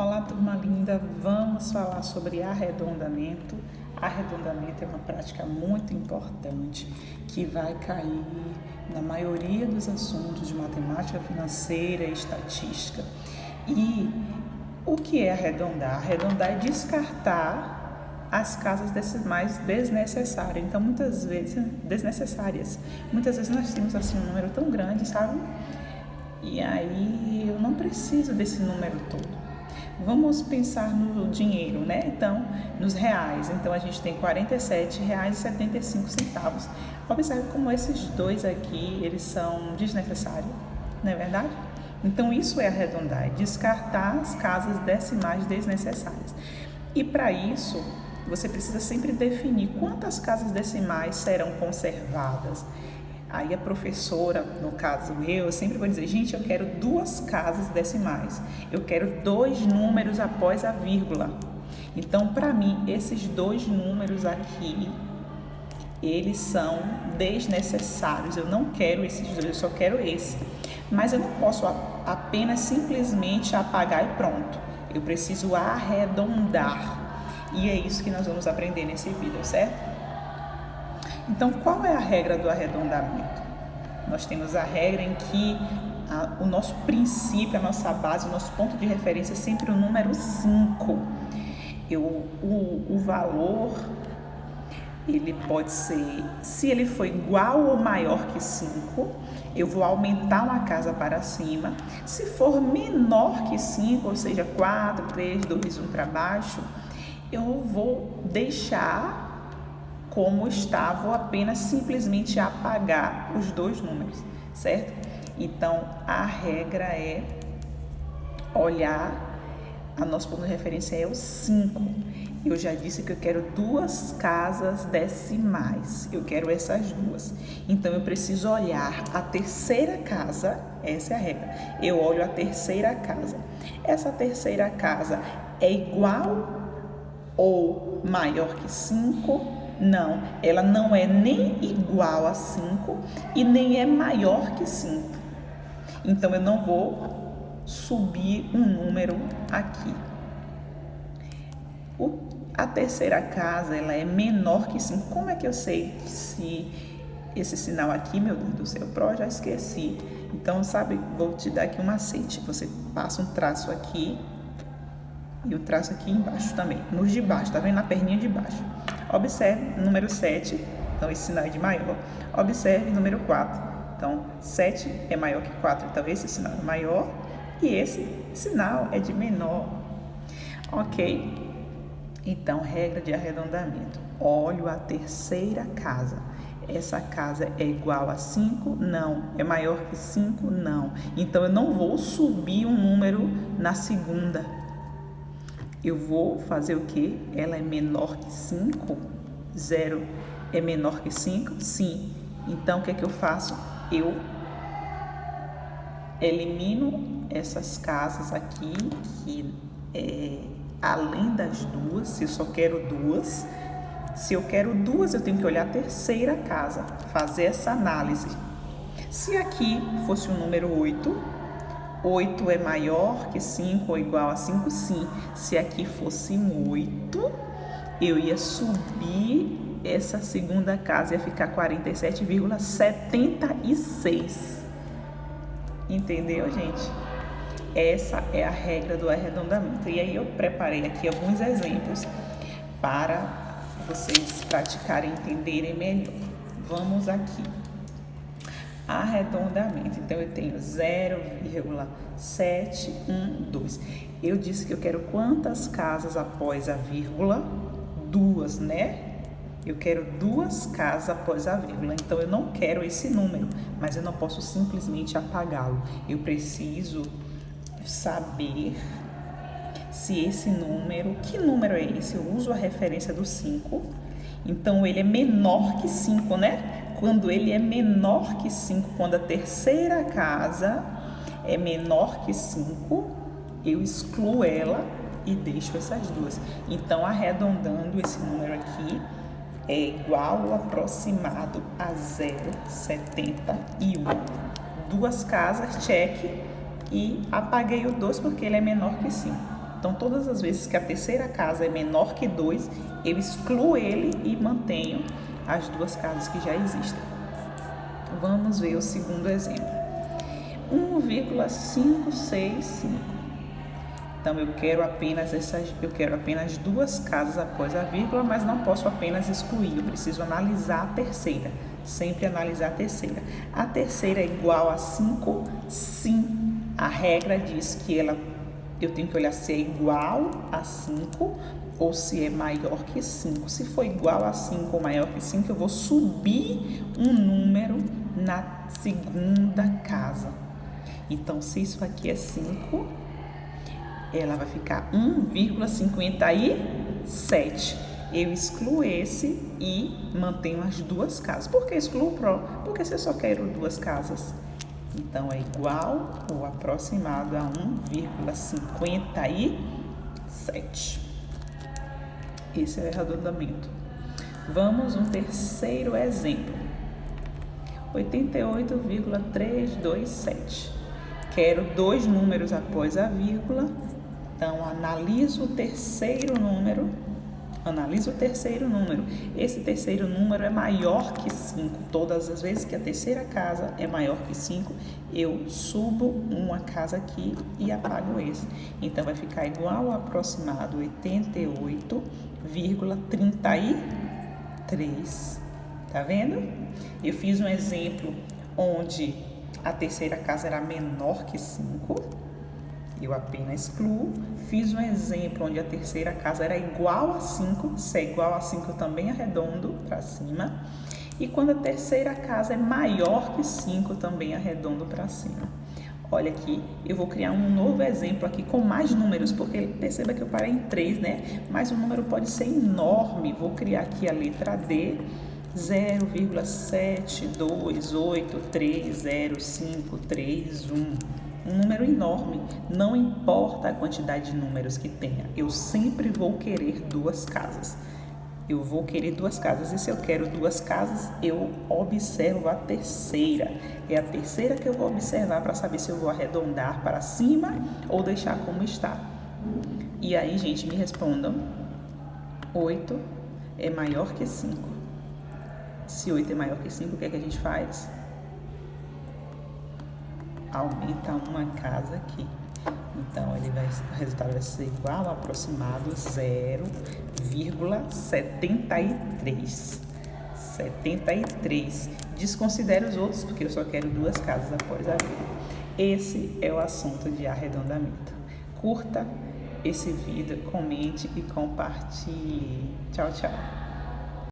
Olá, turma linda! Vamos falar sobre arredondamento. Arredondamento é uma prática muito importante que vai cair na maioria dos assuntos de matemática financeira e estatística. E o que é arredondar? Arredondar é descartar as casas decimais desnecessárias. Então, muitas vezes, desnecessárias. Muitas vezes nós temos assim um número tão grande, sabe? E aí eu não preciso desse número todo. Vamos pensar no dinheiro, né? Então, nos reais. Então, a gente tem R$ 47,75. Observe como esses dois aqui, eles são desnecessários, não é verdade? Então, isso é arredondar, é descartar as casas decimais desnecessárias. E para isso, você precisa sempre definir quantas casas decimais serão conservadas. Aí a professora, no caso eu sempre vou dizer, gente, eu quero 2 casas decimais, eu quero 2 números após a vírgula. Então, para mim, esses 2 números aqui, eles são desnecessários, eu não quero esses 2, eu só quero esse. Mas eu não posso apenas simplesmente apagar e pronto, eu preciso arredondar. E é isso que nós vamos aprender nesse vídeo, certo? Então, qual é a regra do arredondamento? Nós temos a regra em que o nosso princípio, a nossa base, o nosso ponto de referência é sempre o número 5. O valor, ele pode ser, se ele for igual ou maior que 5, eu vou aumentar uma casa para cima. Se for menor que 5, ou seja, 4, 3, 2, 1 para baixo, eu vou deixar como está, vou apenas simplesmente apagar os 2 números, certo? Então, a regra é olhar, a nosso ponto de referência é o 5. Eu já disse que eu quero 2 casas decimais, eu quero essas 2. Então, eu preciso olhar a terceira casa, essa é a regra. Eu olho a terceira casa. Essa terceira casa é igual ou maior que 5? Não, ela não é nem igual a 5 e nem é maior que 5. Então, eu não vou subir um número aqui. A terceira casa, ela é menor que 5. Como é que eu sei se esse sinal aqui, meu Deus do céu, já esqueci. Então, sabe, vou te dar aqui um macete. Você passa um traço aqui e o traço aqui embaixo também, nos de baixo, tá vendo? Na perninha de baixo. Observe número 7, então esse sinal é de maior. Observe número 4, então 7 é maior que 4, então esse sinal é maior e esse sinal é de menor. Ok? Então, regra de arredondamento. Olho a terceira casa. Essa casa é igual a 5? Não. É maior que 5? Não. Então, eu não vou subir um número na segunda. Eu vou fazer o quê? Ela é menor que 5? 0 é menor que 5? Sim. Então, o que é que eu faço? Eu elimino essas casas aqui, que além das 2, se eu só quero 2. Se eu quero 2, eu tenho que olhar a terceira casa, fazer essa análise. Se aqui fosse o número 8, 8 é maior que 5 ou igual a 5? Sim. Se aqui fosse um 8, eu ia subir essa segunda casa, ia ficar 47,76. Entendeu, gente? Essa é a regra do arredondamento. E aí eu preparei aqui alguns exemplos para vocês praticarem e entenderem melhor. Vamos aqui. Arredondamento. Então, eu tenho 0,712. Eu disse que eu quero quantas casas após a vírgula? 2, né? Eu quero 2 casas após a vírgula. Então, eu não quero esse número, mas eu não posso simplesmente apagá-lo. Eu preciso saber se esse número... Que número é esse? Eu uso a referência do 5. Então, ele é menor que 5, né? Quando ele é menor que 5, quando a terceira casa é menor que 5, eu excluo ela e deixo essas 2. Então, arredondando, esse número aqui é igual ou aproximado a 0,71. 2 casas, check, e apaguei o 2 porque ele é menor que 5. Então, todas as vezes que a terceira casa é menor que 2, eu excluo ele e mantenho as duas casas que já existem. Vamos ver o segundo exemplo. 1,565. Então, eu quero apenas duas casas após a vírgula, mas não posso apenas excluir, eu preciso analisar a terceira. Sempre analisar a terceira. A terceira é igual a 5? Sim. A regra diz que eu tenho que olhar se é igual a 5 ou se é maior que 5. Se for igual a 5 ou maior que 5, eu vou subir um número na segunda casa. Então, se isso aqui é 5, ela vai ficar 1,57. Eu excluo esse e mantenho as duas casas. Por que excluo o pró? Porque se eu só quero duas casas. Então, é igual ou aproximado a 1,57. Esse é o arredondamento. Vamos um terceiro exemplo. 88,327. Quero dois números após a vírgula. Então, analiso o terceiro número. Esse terceiro número é maior que 5. Todas as vezes que a terceira casa é maior que 5, eu subo uma casa aqui e apago esse. Então, vai ficar igual ou aproximado 88,33. Tá vendo? Eu fiz um exemplo onde a terceira casa era menor que 5. Eu apenas excluo. Fiz um exemplo onde a terceira casa era igual a 5. Se é igual a 5, eu também arredondo para cima. E quando a terceira casa é maior que 5, também arredondo para cima. Olha aqui, eu vou criar um novo exemplo aqui com mais números, porque perceba que eu parei em 3, né? Mas o número pode ser enorme. Vou criar aqui a letra D. 0,72830531. Um número enorme. Não importa a quantidade de números que tenha, eu sempre vou querer duas casas. Eu vou querer duas casas, e se eu quero duas casas, eu observo a terceira. É a terceira que eu vou observar para saber se eu vou arredondar para cima ou deixar como está. E aí, gente, me respondam. 8 é maior que 5. Se 8 é maior que 5, o que é que a gente faz? Aumenta uma casa aqui. Então, o resultado vai ser igual ao aproximado 0,73. 73. Desconsidere os outros, porque eu só quero duas casas após a vírgula. Esse é o assunto de arredondamento. Curta esse vídeo, comente e compartilhe. Tchau, tchau.